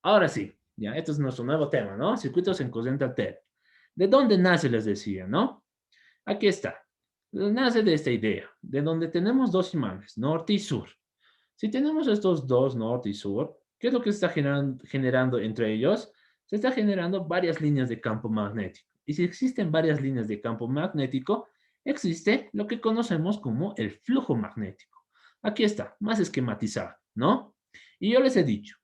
Ahora sí, ya, este es nuestro nuevo tema, ¿no? Circuitos en corriente alterna. ¿De dónde nace, les decía, no? Aquí está. Nace de esta idea, de donde tenemos dos imanes, norte y sur. Si tenemos estos dos, norte y sur, ¿qué es lo que se está generando entre ellos? Se está generando varias líneas de campo magnético. Y si existen varias líneas de campo magnético, existe lo que conocemos como el flujo magnético. Aquí está, más esquematizado, ¿no? Y yo les he dicho,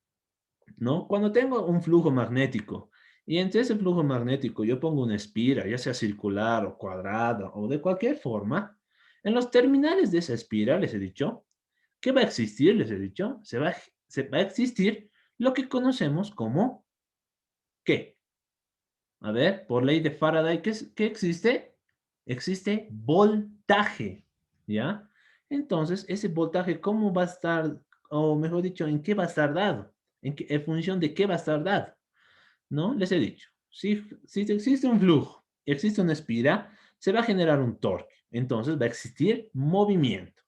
¿no? Cuando tengo un flujo magnético y entre ese flujo magnético yo pongo una espira, ya sea circular o cuadrada o de cualquier forma, en los terminales de esa espira, les he dicho, ¿qué va a existir? Les he dicho, se va a existir lo que conocemos como, ¿qué? A ver, por ley de Faraday, ¿qué existe? Existe voltaje, ¿ya? Entonces, ese voltaje, ¿cómo va a estar, o mejor dicho, en qué va a estar dado? ¿En función de qué va a estar dado? ¿No? Les he dicho, si existe un flujo, existe una espira, se va a generar un torque. Entonces va a existir movimiento.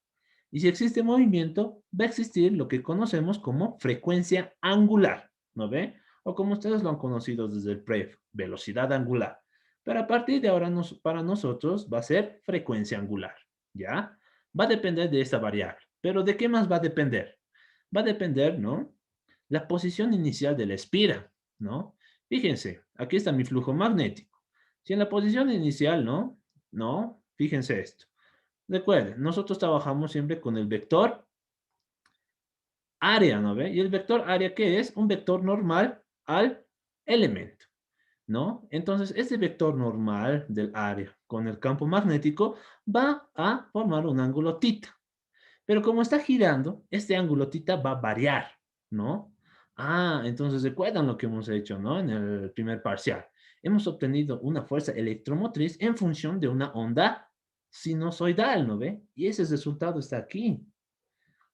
Y si existe movimiento, va a existir lo que conocemos como frecuencia angular, ¿no ve? O como ustedes lo han conocido desde el PREF, velocidad angular. Pero a partir de ahora, para nosotros va a ser frecuencia angular, ¿ya? Va a depender de esta variable. Pero ¿de qué más va a depender? Va a depender, ¿no? La posición inicial de la espira, ¿no? Fíjense, aquí está mi flujo magnético. Si en la posición inicial, ¿no? No, fíjense esto. Recuerden, nosotros trabajamos siempre con el vector área, ¿no ve? Y el vector área, ¿qué es? Un vector normal al elemento, ¿no? Entonces, este vector normal del área con el campo magnético va a formar un ángulo tita. Pero como está girando, este ángulo tita va a variar, ¿no? Ah, entonces recuerdan lo que hemos hecho, ¿no? En el primer parcial. Hemos obtenido una fuerza electromotriz en función de una onda sinusoidal, ¿no ve? Y ese resultado está aquí.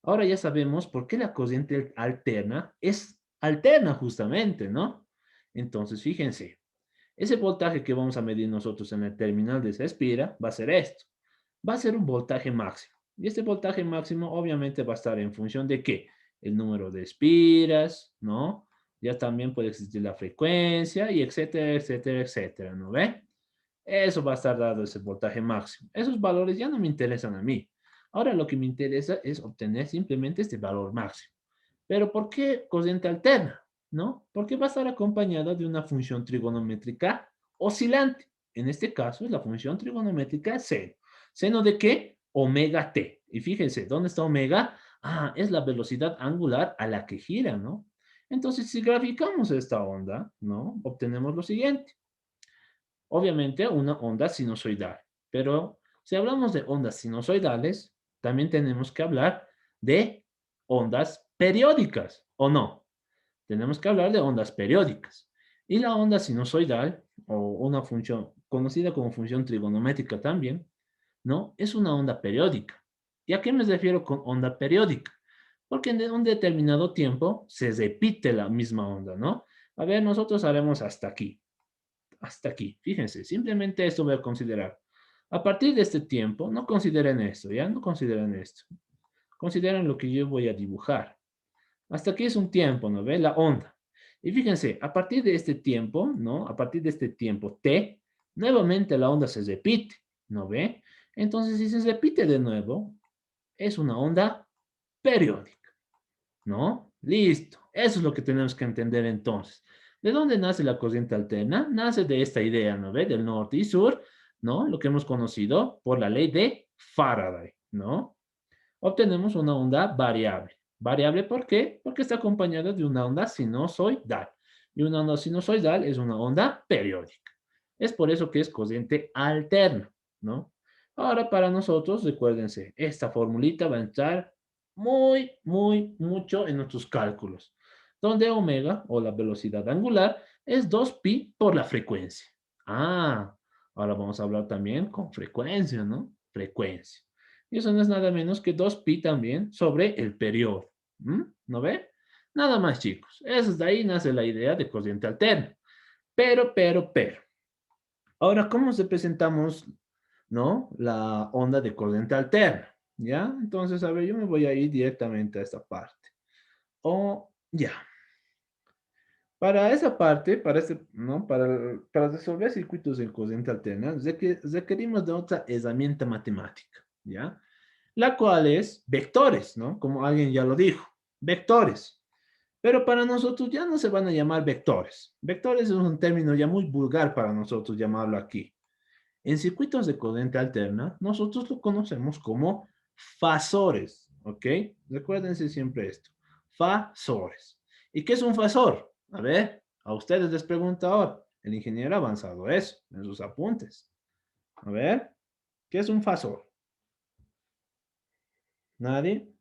Ahora ya sabemos por qué la corriente alterna es alterna justamente, ¿no? Entonces, fíjense, ese voltaje que vamos a medir nosotros en el terminal de esa espira va a ser esto. Va a ser un voltaje máximo. Y este voltaje máximo obviamente va a estar en función de qué? El número de espiras, ¿no? Ya también puede existir la frecuencia y etcétera, etcétera, etcétera, ¿no ve? Eso va a estar dado ese voltaje máximo. Esos valores ya no me interesan a mí. Ahora lo que me interesa es obtener simplemente este valor máximo. Pero ¿por qué corriente alterna? ¿No? Porque va a estar acompañada de una función trigonométrica oscilante. En este caso es la función trigonométrica seno. ¿Seno de qué? Omega t. Y fíjense, ¿dónde está omega? Ah, es la velocidad angular a la que gira, ¿no? Entonces, si graficamos esta onda, ¿no? Obtenemos lo siguiente. Obviamente una onda sinusoidal, pero si hablamos de ondas sinusoidales, también tenemos que hablar de ondas periódicas, ¿o no? Tenemos que hablar de ondas periódicas. Y la onda sinusoidal, o una función conocida como función trigonométrica también, ¿no? Es una onda periódica. ¿Y a qué me refiero con onda periódica? Porque en un determinado tiempo se repite la misma onda, ¿no? A ver, nosotros haremos hasta aquí. Hasta aquí. Fíjense, simplemente esto voy a considerar. A partir de este tiempo, no consideren esto, ¿ya? No consideren esto. Consideren lo que yo voy a dibujar. Hasta aquí es un tiempo, ¿no ve? La onda. Y fíjense, a partir de este tiempo, ¿no? A partir de este tiempo t, nuevamente la onda se repite, ¿no ve? Entonces, si se repite de nuevo, es una onda periódica. ¿No? Listo. Eso es lo que tenemos que entender entonces. ¿De dónde nace la corriente alterna? Nace de esta idea, ¿no ve? Del norte y sur, ¿no? Lo que hemos conocido por la ley de Faraday, ¿no? Obtenemos una onda variable. ¿Variable por qué? Porque está acompañada de una onda sinusoidal. Y una onda sinusoidal es una onda periódica. Es por eso que es corriente alterna, ¿no? Ahora, para nosotros, recuérdense, esta formulita va a entrar mucho en nuestros cálculos, donde omega, o la velocidad angular, es 2pi por la frecuencia. Ah, ahora vamos a hablar también con frecuencia, ¿no? Frecuencia. Y eso no es nada menos que 2pi también sobre el periodo. ¿No ve? Nada más, chicos. Eso de ahí nace la idea de corriente alterna. Pero. Ahora, ¿cómo representamos, no? La onda de corriente alterna. ¿Ya? Entonces, a ver, yo me voy a ir directamente a esta parte. O, ya. Para esa parte, para, ¿no? Para resolver circuitos en corriente alterna, requerimos de otra herramienta matemática, ¿ya? La cual es vectores, ¿no? Como alguien ya lo dijo, vectores. Pero para nosotros ya no se van a llamar vectores. Vectores es un término ya muy vulgar para nosotros llamarlo aquí. En circuitos de corriente alterna, nosotros lo conocemos como fasores, ¿ok? Recuérdense siempre esto, fasores. ¿Y qué es un fasor? A ver, a ustedes les pregunto ahora, el ingeniero ha avanzado eso en sus apuntes. A ver, ¿qué es un fasor? ¿Nadie?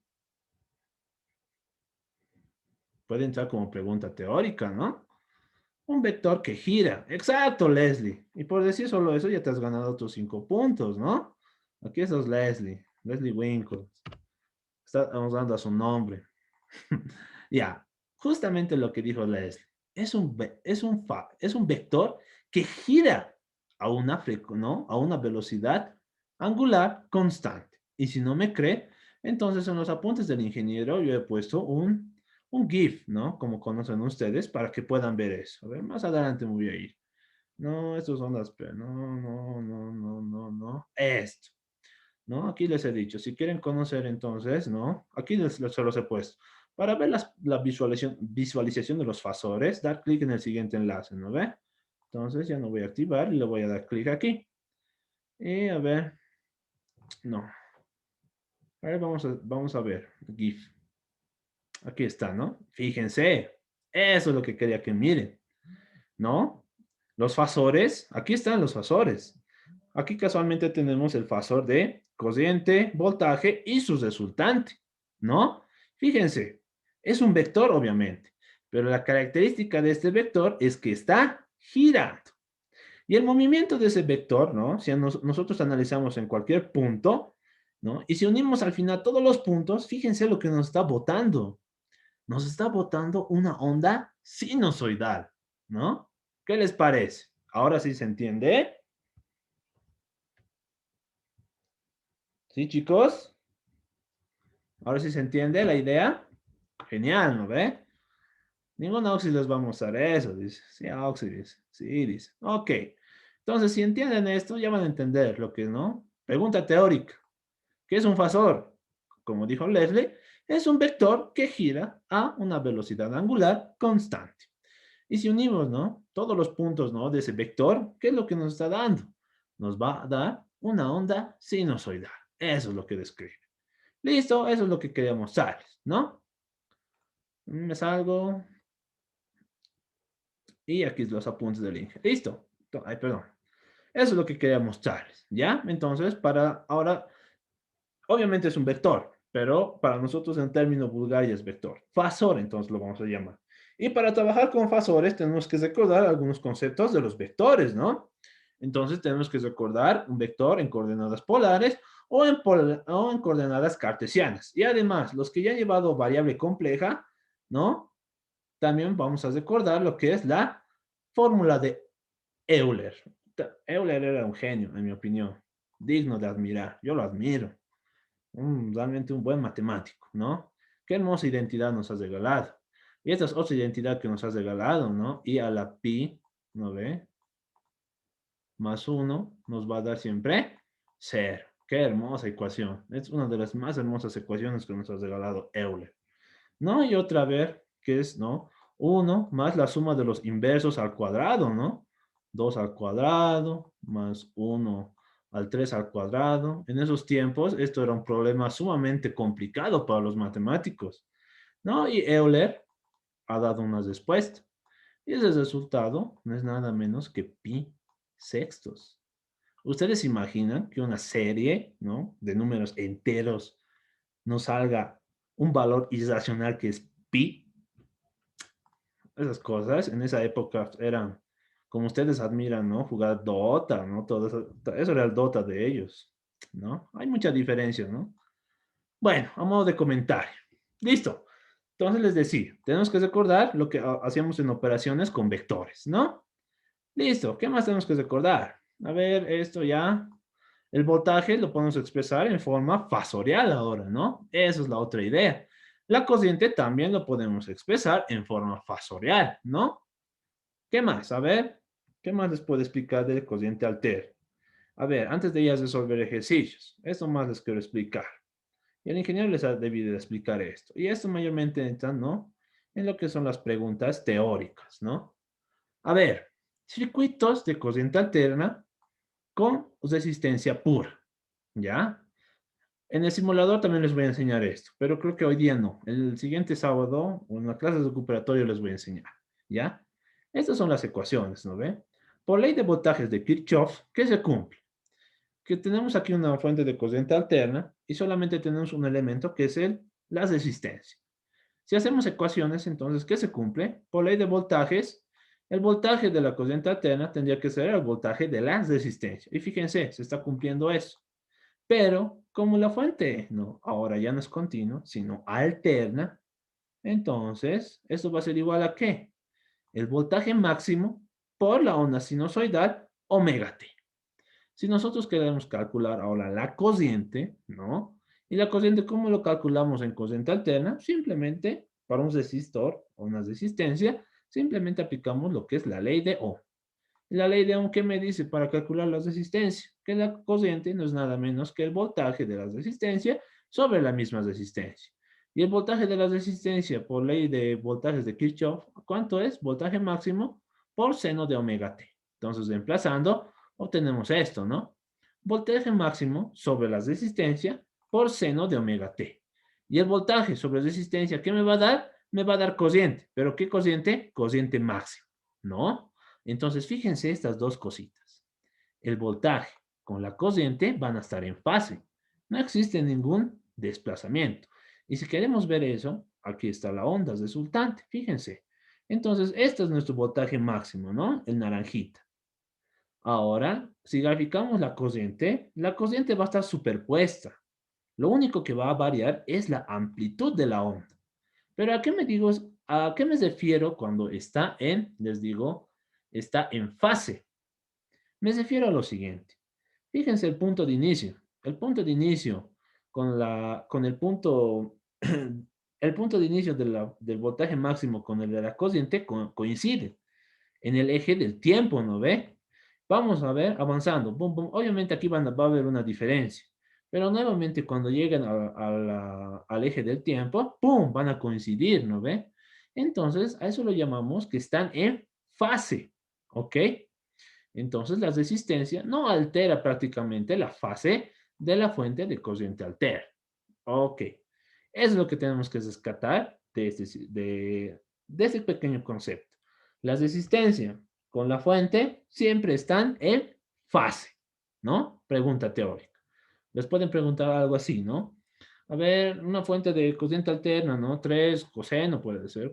Puede entrar como pregunta teórica, ¿no? Un vector que gira. Exacto, Leslie. Y por decir solo eso, ya te has ganado tus 5 puntos, ¿no? Aquí estás Leslie, Leslie Winkle. Estamos dando a su nombre. Ya, justamente lo que dijo Leslie. Es un vector que gira a una, ¿no? A una velocidad angular constante. Y si no me cree, entonces en los apuntes del ingeniero yo he puesto un GIF, ¿no? Como conocen ustedes, para que puedan ver eso. A ver, más adelante me voy a ir. No, estos son las... No, no, no, no, no, no. Esto. ¿No? Aquí les he dicho, si quieren conocer entonces, ¿no? Aquí se los he puesto. Para ver la visualización de los fasores, dar clic en el siguiente enlace, ¿no ve? Entonces ya no voy a activar y le voy a dar clic aquí. Y a ver, no. A ver, vamos a ver, GIF. Aquí está, ¿no? Fíjense, eso es lo que quería que miren, ¿no? Los fasores, aquí están los fasores. Aquí casualmente tenemos el fasor de corriente, voltaje y su resultante, ¿no? Fíjense, es un vector obviamente, pero la característica de este vector es que está girando. Y el movimiento de ese vector, ¿no? Si nosotros analizamos en cualquier punto, ¿no? Y si unimos al final todos los puntos, fíjense lo que nos está botando. Nos está botando una onda sinusoidal, ¿no? ¿Qué les parece? Ahora sí se entiende. ¿Sí, chicos? Ahora sí se entiende la idea. Genial, ¿no ve? Ningún Oxy les va a mostrar eso, dice. Sí, Oxy dice. Sí, dice. Ok. Entonces, si entienden esto, ya van a entender lo que, ¿no? Pregunta teórica. ¿Qué es un fasor? Como dijo Leslie, es un vector que gira a una velocidad angular constante. Y si unimos, ¿no? Todos los puntos, ¿no? De ese vector, ¿qué es lo que nos está dando? Nos va a dar una onda sinusoidal. Eso es lo que describe. Listo, eso es lo que quería mostrarles, ¿no? Me salgo y aquí los apuntes del link. Listo. Ay, perdón. Eso es lo que quería mostrarles, ¿ya? Entonces, para ahora, obviamente es un vector, pero para nosotros en término vulgar ya es vector. Fasor, entonces lo vamos a llamar. Y para trabajar con fasores tenemos que recordar algunos conceptos de los vectores, ¿no? Entonces tenemos que recordar un vector en coordenadas polares o en coordenadas cartesianas. Y además, los que ya han llevado variable compleja, ¿no? También vamos a recordar lo que es la fórmula de Euler. Euler era un genio, en mi opinión, digno de admirar. Yo lo admiro. Realmente un buen matemático, ¿no? Qué hermosa identidad nos has regalado. Y esta es otra identidad que nos has regalado, ¿no? Y a la pi, ¿no ve? Más uno nos va a dar siempre cero. Qué hermosa ecuación. Es una de las más hermosas ecuaciones que nos has regalado Euler. ¿No? Y otra vez, que es, ¿no? Uno más la suma de los inversos al cuadrado, ¿no? 2 al cuadrado más uno al 3 al cuadrado. En esos tiempos, esto era un problema sumamente complicado para los matemáticos, ¿no? Y Euler ha dado una respuesta. Y ese resultado no es nada menos que pi sextos. ¿Ustedes imaginan que una serie, ¿no? De números enteros nos salga un valor irracional que es pi? Esas cosas en esa época eran, como ustedes admiran, ¿no? Jugar Dota, ¿no? Eso era el Dota de ellos, ¿no? Hay mucha diferencia, ¿no? Bueno, a modo de comentario. Listo. Entonces les decía, tenemos que recordar lo que hacíamos en operaciones con vectores, ¿no? Listo. ¿Qué más tenemos que recordar? A ver, esto ya. El voltaje lo podemos expresar en forma fasorial ahora, ¿no? Esa es la otra idea. La corriente también lo podemos expresar en forma fasorial, ¿no? ¿Qué más? A ver, ¿qué más les puedo explicar del cociente alterno? A ver, antes de ya resolver ejercicios, esto más les quiero explicar. Y el ingeniero les ha debido de explicar esto. Y esto mayormente entra, ¿no? En lo que son las preguntas teóricas, ¿no? A ver, circuitos de corriente alterna con resistencia pura, ¿ya? En el simulador también les voy a enseñar esto, pero creo que hoy día no. El siguiente sábado o en la clase de recuperatorio les voy a enseñar, ¿ya? Estas son las ecuaciones, ¿no ve? Por ley de voltajes de Kirchhoff, ¿qué se cumple? Que tenemos aquí una fuente de corriente alterna y solamente tenemos un elemento que es la resistencia. Si hacemos ecuaciones, entonces, ¿qué se cumple? Por ley de voltajes, el voltaje de la corriente alterna tendría que ser el voltaje de la resistencia. Y fíjense, se está cumpliendo eso. Pero como la fuente no, ahora ya no es continua, sino alterna, entonces esto va a ser igual a ¿qué? El voltaje máximo por la onda sinusoidal omega t. Si nosotros queremos calcular ahora la corriente, ¿no? Y la corriente, ¿cómo lo calculamos en corriente alterna? Simplemente, para un resistor o una resistencia, simplemente aplicamos lo que es la ley de Ohm. La ley de Ohm, ¿qué me dice para calcular la resistencia? Que la corriente no es nada menos que el voltaje de la resistencia sobre la misma resistencia. Y el voltaje de la resistencia por ley de voltajes de Kirchhoff, ¿cuánto es? Voltaje máximo por seno de omega t. Entonces, reemplazando, obtenemos esto, ¿no? Voltaje máximo sobre la resistencia por seno de omega t. Y el voltaje sobre resistencia, ¿qué me va a dar? Me va a dar corriente. ¿Pero qué corriente? Corriente máxima, ¿no? Entonces, fíjense estas dos cositas. El voltaje con la corriente van a estar en fase. No existe ningún desplazamiento. Y si queremos ver eso, aquí está la onda resultante, fíjense. Entonces, este es nuestro voltaje máximo, ¿no? El naranjita. Ahora, si graficamos la corriente va a estar superpuesta. Lo único que va a variar es la amplitud de la onda. Pero ¿a qué me refiero cuando está les digo, está en fase? Me refiero a lo siguiente. Fíjense el punto de inicio. El punto de inicio con el punto, el punto de inicio del voltaje máximo con el de la corriente coincide en el eje del tiempo, ¿no ve? Vamos a ver, avanzando. Pum, pum. Obviamente aquí va a haber una diferencia. Pero nuevamente cuando lleguen al eje del tiempo, ¡pum! Van a coincidir, ¿no ve? Entonces, a eso lo llamamos que están en fase, ¿ok? Entonces, la resistencia no altera prácticamente la fase de la fuente de corriente alterna. Ok. Es lo que tenemos que rescatar de este pequeño concepto. La resistencia con la fuente siempre están en fase, ¿no? Pregunta teórica. Les pueden preguntar algo así, ¿no? A ver, una fuente de corriente alterna, ¿no? 3 coseno puede ser.